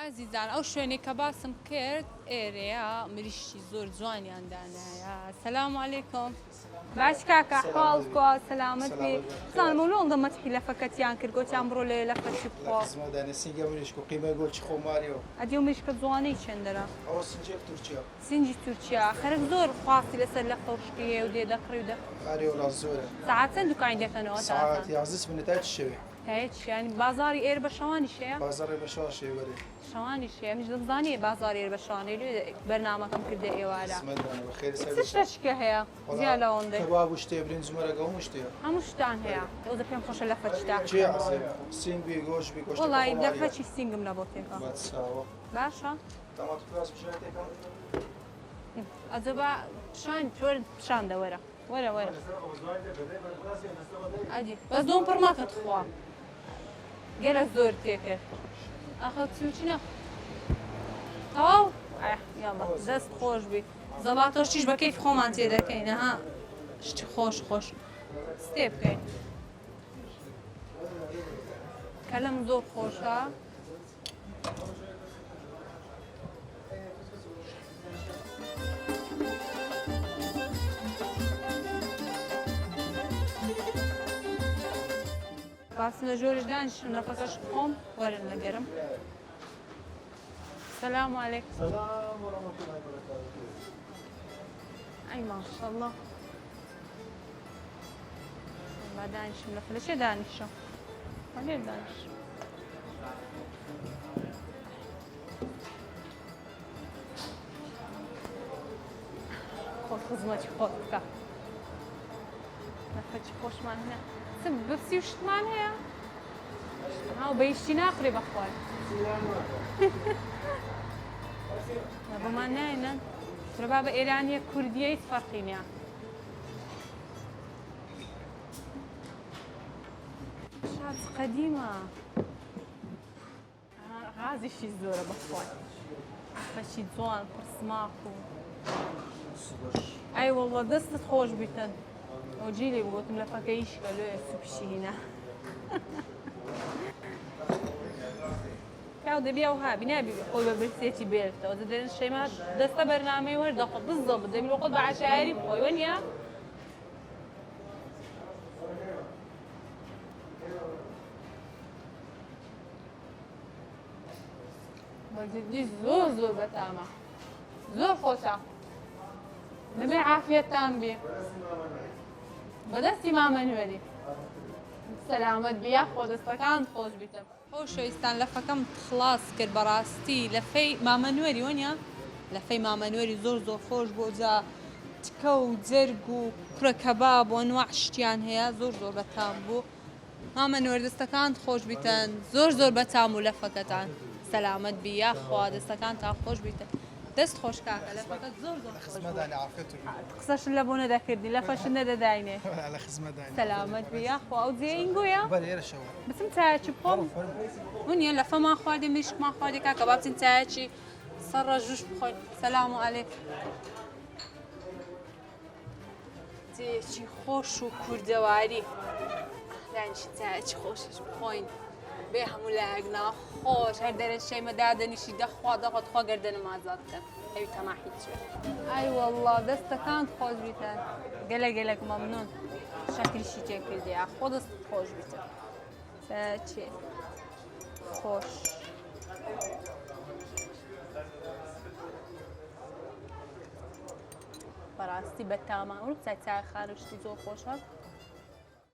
ئازیزان ئەو شوێنێک کە باسم کرد ئێرەیە مریشتی زۆر جوانیاندانایە. سەلام عەلەیکۆم. باش کاکە حاڵکۆ سەلامەت بێ. زانم لۆ ئەڵدەمەت لەفەکەتیان کرد گۆتیان بڕۆ لێ لەفەچی بخۆ. سینگە مریشک و قیمە گۆچی خۆماریەوە. ئەدی و مریشکە جوانەی چەندەرە؟ ئەوە سنجێک تورکیا. سینجی تورکیا. خەرک زۆر خواستی لەسەر لەفە و شتیە و دێ دەقڕی و ئاری وڵات زۆرە. ساعات چەند دوکانی دەکەنەوە؟ ساعات 11 منێت شەوێ. هیچ ینی بازاری ئێرە بە شەوانی شەیە؟ بازاری بە شەوا شێوەرێ. شەوانی شەیە منیش دەزانی بازاری ئێرە بە شەوانەی لێ بەرنامەکەم کردێ ئێوارە. چ شتێکە هەیە؟ زیاد لەوەندەی. کەباب و شتێ برنج مەرەگە هەموو شتێیە. هەموو شتان هەیە. ئەوە پێم خۆشە لەفەچدا. چی عەزیز؟ سینگ بێ گۆشت بێ گۆشت. وەڵی لەفەچی سینگم لە بۆ تێکە. باشە؟ تەماتە پیاز بژێتێکم. ئەجەبا شان چۆر شاندە وەرە. وەرە وەرە. ئەدی بەس دۆم پڕ ماکەت خوا. گەلە زۆر تێکرد. ئەخە چوچینە. تەواو؟ یاڵا دەست خۆش بی. زەڵاتەشیش بە کەیف خۆمان تێ دەکەین ها. شتی خۆش خۆش. ستێ بکەین. کەلەم زۆر خۆشە. باسم لە ژۆرش دانیشتم لەفەکەش خۆم وەرن لەگەرم. سەلام عەلەیکم. سەلام وەڕەحمەتوڵڵاهی وبەرەکاتوهو. ئەی ماشەڵڵا. با دانیشتم لەفە لە چێ دانیشتم؟ لێ دانیشتم. خۆت خزمەتی خۆت بکە. لەفەچی خۆشمان هەیە. بپسی و شتمان هەیە؟ هاو بەیشتی ناخڕێ بەخوار. بۆمان ناینەن. فرەبا بە ئێرانیە کوردیە هیچ فەرقی نییە. شاز قەدیمە. غازیشی زۆرە بەخوار. بەشی جوان پڕ سماق و ئەی وەڵڵا دەستت خۆش بیتن. ئەو جیلی بگوتم لەفەکە ئیشکە لێ سوپشینە. پیاو دەبی ئەو هابی نابی خۆی بە برسێتی بێرتەوە دەدەن شەیما دەستە بەرنامەی وەردەخۆ بزڵ دەبی خۆت بە عەشایری بخۆی وەنیە؟ بەجددی زۆر زۆر بەتامە. زۆر خۆشە. دەبێ عافیەتتان بێ. بەدەستی مامەنوێری. سەلامەت بیا خۆ دەستەکان خۆش بیتە. خۆشەویستان لەفەکەم خلاص کرد بەڕاستی لەفەی مامەنوێری وەنیە؟ لەفەی مامەنوێری زۆر زۆر خۆش بۆ جا تکە و جەرگ و کوڕە کەباب و ئەنواع شتیان هەیە زۆر زۆر بەتام بوو. مامەنوێر دەستەکان خۆش بیتن زۆر زۆر بەتام و لەفەکەتان. سەلامەت بیا خوا دەستەکانتان خۆش بیتە. دەست خۆش کاکە لەفەکەت زۆر زۆر خۆش بوو. قسەشن لە بۆ نەدەکردی لەفەشن نەدەداینێ. سەلامەت بیا خوا ئەو جێ ئینگۆیە؟ بچم چایەکی بخۆم؟ ونیە لەفەمان خواردی مریشکمان خواردی کاکە با بچین چایەکی سەر ڕەژوش بخۆین. سەلام عەلەیکم. جێیەکی خۆش و کوردەواری. دانیشتین چایەکی خۆشش بخۆین. بێ هەموو لایەک ناخۆش هەر دەرێن شەیمە دادەنیشی دەخوا دەخۆت خوا گەردەنم ئازاد بکەن. ئەوی تەما هیچ شوێ. ئای وەڵڵا دەستەکان خۆش بیتن. گەلە گەلەک مەمنون. شەکریشی تێ کردیا خۆ دەستت خۆش بیتن. چێ خۆش. بەڕاستی بەتامان وڵ چای خانوشتی زۆر خۆشە.